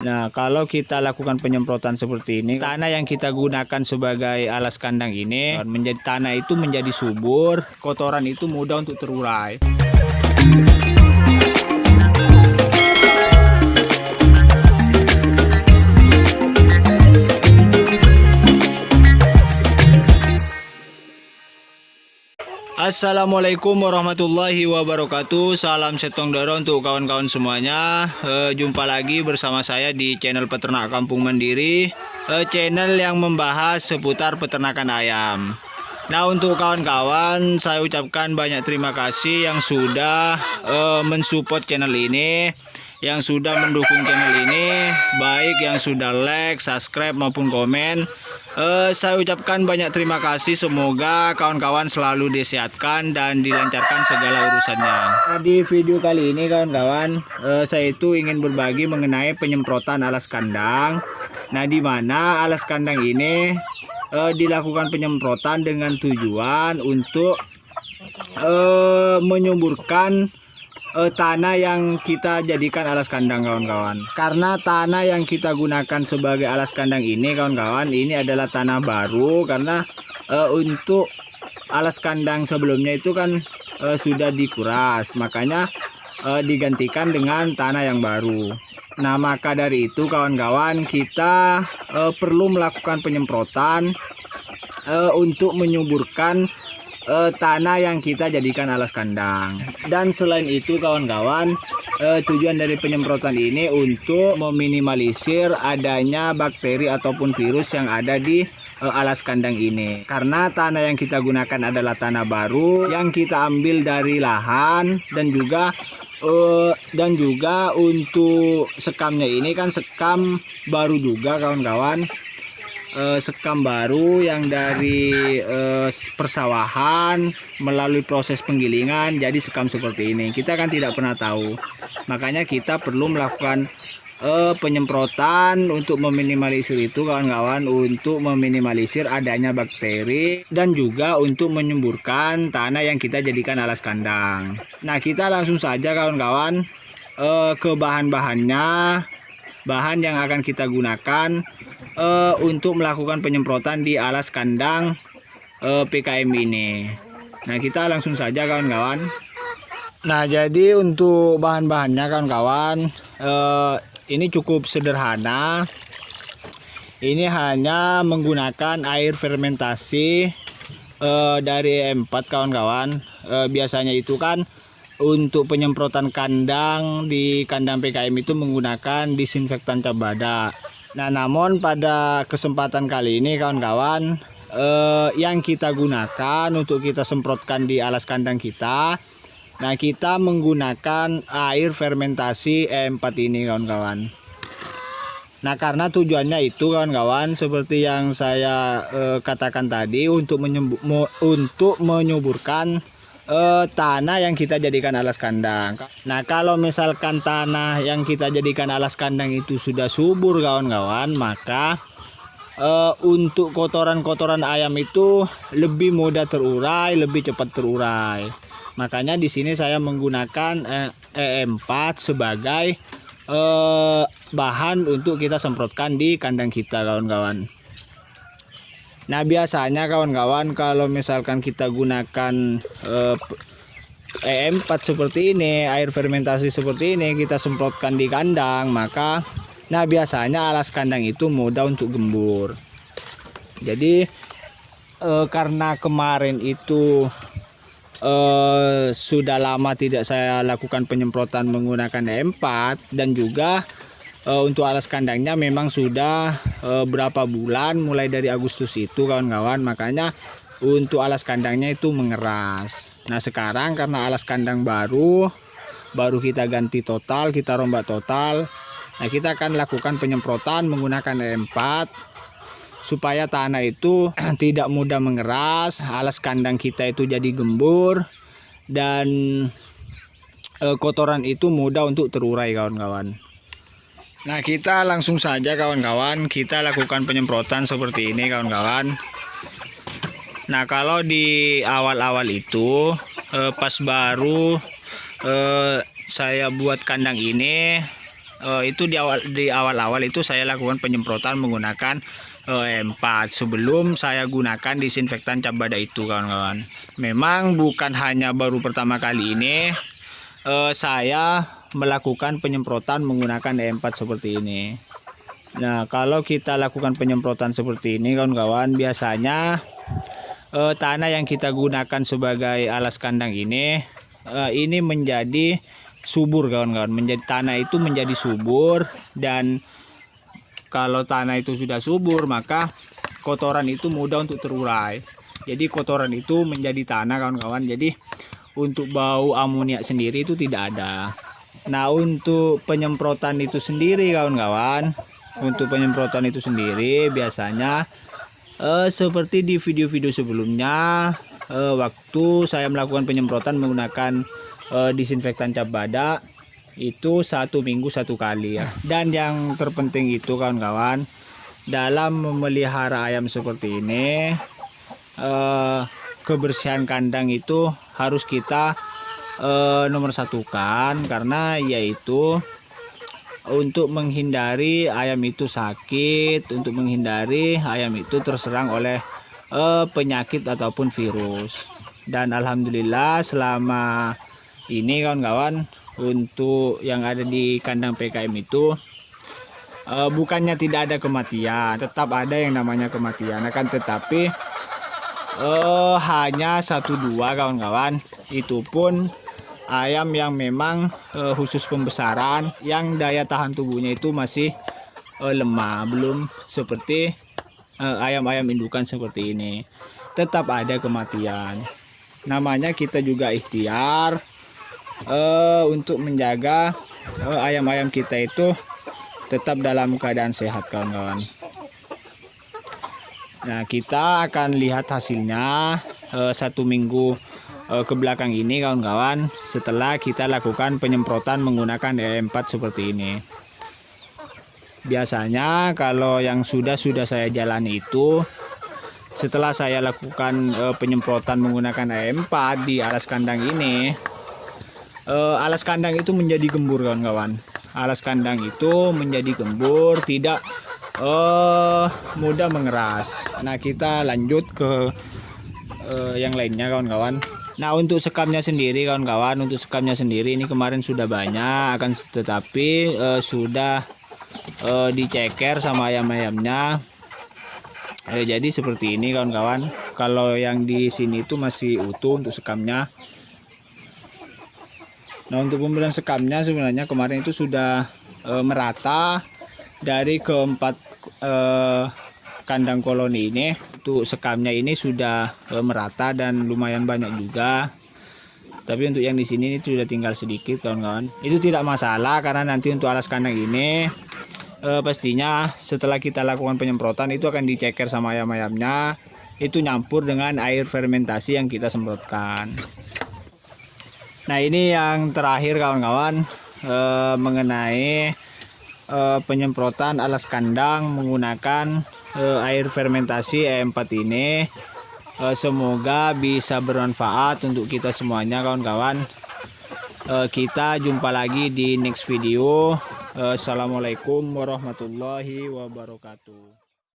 Nah, kalau kita lakukan penyemprotan seperti ini, tanah yang kita gunakan sebagai alas kandang ini menjadi tanah itu menjadi subur, kotoran itu mudah untuk terurai. Assalamualaikum warahmatullahi wabarakatuh. Salam setong doro untuk kawan-kawan semuanya. Jumpa lagi bersama saya di channel Peternak Kampung Mandiri, channel yang membahas seputar peternakan ayam. Nah, untuk kawan-kawan, saya ucapkan banyak terima kasih yang sudah mensupport channel ini, yang sudah mendukung channel ini, baik yang sudah like, subscribe maupun komen. Saya ucapkan banyak terima kasih. Semoga kawan-kawan selalu disehatkan dan dilancarkan segala urusannya. Nah, di video kali ini kawan-kawan, saya itu ingin berbagi mengenai penyemprotan alas kandang. Nah, di mana alas kandang ini dilakukan penyemprotan dengan tujuan untuk menyuburkan tanah yang kita jadikan alas kandang kawan-kawan. Karena tanah yang kita gunakan sebagai alas kandang ini kawan-kawan, ini adalah tanah baru. Karena untuk alas kandang sebelumnya itu kan sudah dikuras, makanya digantikan dengan tanah yang baru. Nah, maka dari itu kawan-kawan, kita perlu melakukan penyemprotan untuk menyuburkan tanah yang kita jadikan alas kandang. Dan selain itu kawan-kawan, tujuan dari penyemprotan ini untuk meminimalisir adanya bakteri ataupun virus yang ada di alas kandang ini. Karena tanah yang kita gunakan adalah tanah baru yang kita ambil dari lahan, dan juga untuk sekamnya ini kan sekam baru juga kawan-kawan. Sekam baru yang dari persawahan melalui proses penggilingan jadi sekam seperti ini. Kita kan tidak pernah tahu, makanya kita perlu melakukan penyemprotan untuk meminimalisir itu kawan-kawan, untuk meminimalisir adanya bakteri dan juga untuk menyemburkan tanah yang kita jadikan alas kandang. Nah, kita langsung saja kawan-kawan ke bahan-bahannya, bahan yang akan kita gunakan untuk melakukan penyemprotan di alas kandang PKM ini. Nah, kita langsung saja kawan-kawan. Nah, jadi untuk bahan-bahannya kawan-kawan, ini cukup sederhana. Ini hanya menggunakan air fermentasi dari E4 kawan-kawan. Biasanya itu kan untuk penyemprotan kandang di kandang PKM itu menggunakan disinfektan cap badak. Nah, namun pada kesempatan kali ini kawan-kawan, yang kita gunakan untuk kita semprotkan di alas kandang kita, nah, kita menggunakan air fermentasi E4 ini kawan-kawan. Nah, karena tujuannya itu kawan-kawan, seperti yang saya katakan tadi, untuk menyuburkan tanah yang kita jadikan alas kandang. Nah, kalau misalkan tanah yang kita jadikan alas kandang itu sudah subur kawan-kawan, maka untuk kotoran-kotoran ayam itu lebih mudah terurai, lebih cepat terurai. Makanya di sini saya menggunakan E4 sebagai bahan untuk kita semprotkan di kandang kita kawan-kawan. Nah, biasanya kawan-kawan, kalau misalkan kita gunakan E4 seperti ini, air fermentasi seperti ini, kita semprotkan di kandang, maka biasanya alas kandang itu mudah untuk gembur. Jadi karena kemarin itu sudah lama tidak saya lakukan penyemprotan menggunakan E4, dan juga untuk alas kandangnya memang sudah berapa bulan, mulai dari Agustus itu kawan-kawan, makanya untuk alas kandangnya itu mengeras. Nah, sekarang karena alas kandang baru kita ganti total, kita rombak total. Nah, kita akan lakukan penyemprotan menggunakan E4 supaya tanah itu tidak mudah mengeras, alas kandang kita itu jadi gembur, dan kotoran itu mudah untuk terurai kawan-kawan. Nah, kita langsung saja kawan-kawan, kita lakukan penyemprotan seperti ini kawan-kawan. Nah, kalau di awal-awal itu pas baru saya buat kandang ini, Itu di awal-awal itu saya lakukan penyemprotan menggunakan E4 sebelum saya gunakan disinfektan cap badak itu, kawan-kawan. Memang bukan hanya baru pertama kali ini saya melakukan penyemprotan menggunakan E4 seperti ini. Nah, kalau kita lakukan penyemprotan seperti ini, kawan-kawan, biasanya tanah yang kita gunakan sebagai alas kandang ini menjadi subur, kawan-kawan. Tanah itu menjadi subur, dan kalau tanah itu sudah subur maka kotoran itu mudah untuk terurai. Jadi kotoran itu menjadi tanah, kawan-kawan. Jadi untuk bau amoniak sendiri itu tidak ada. Nah, untuk penyemprotan itu sendiri, kawan-kawan, biasanya seperti di video-video sebelumnya, waktu saya melakukan penyemprotan menggunakan disinfektan cap badak itu 1 minggu 1 kali ya. Dan yang terpenting itu, kawan-kawan, dalam memelihara ayam seperti ini, kebersihan kandang itu harus kita nomor satukan, karena yaitu untuk menghindari ayam itu sakit, untuk menghindari ayam itu terserang oleh penyakit ataupun virus. Dan alhamdulillah selama ini, kawan-kawan, untuk yang ada di kandang PKM itu bukannya tidak ada kematian, tetap ada yang namanya kematian, akan tetapi hanya 1-2, kawan-kawan. Itu pun ayam yang memang khusus pembesaran, yang daya tahan tubuhnya itu masih lemah, belum seperti ayam-ayam indukan seperti ini. Tetap ada kematian. Namanya kita juga ikhtiar untuk menjaga ayam-ayam kita itu tetap dalam keadaan sehat, kawan-kawan. Nah, kita akan lihat hasilnya 1 minggu ke belakang ini, kawan-kawan, setelah kita lakukan penyemprotan menggunakan E4 seperti ini. Biasanya kalau yang sudah saya jalani itu, setelah saya lakukan penyemprotan menggunakan E4 di alas kandang ini, alas kandang itu menjadi gembur, kawan-kawan. Alas kandang itu menjadi gembur, tidak mudah mengeras. Nah, kita lanjut ke yang lainnya, kawan-kawan. Nah, untuk sekamnya sendiri, kawan-kawan, ini kemarin sudah banyak, akan tetapi sudah diceker sama ayam-ayamnya. Jadi seperti ini, kawan-kawan. Kalau yang di sini itu masih utuh untuk sekamnya. Nah, untuk pemberian sekamnya sebenarnya kemarin itu sudah merata dari keempat kandang koloni ini. Untuk sekamnya ini sudah merata dan lumayan banyak juga. Tapi untuk yang di sini itu sudah tinggal sedikit, kawan-kawan. Itu tidak masalah, karena nanti untuk alas kandang ini pastinya setelah kita lakukan penyemprotan itu akan diceker sama ayam-ayamnya. Itu nyampur dengan air fermentasi yang kita semprotkan. Nah, ini yang terakhir, kawan-kawan, mengenai penyemprotan alas kandang menggunakan air fermentasi E4 ini. Semoga bisa bermanfaat untuk kita semuanya, kawan-kawan. Kita jumpa lagi di next video. Assalamualaikum warahmatullahi wabarakatuh.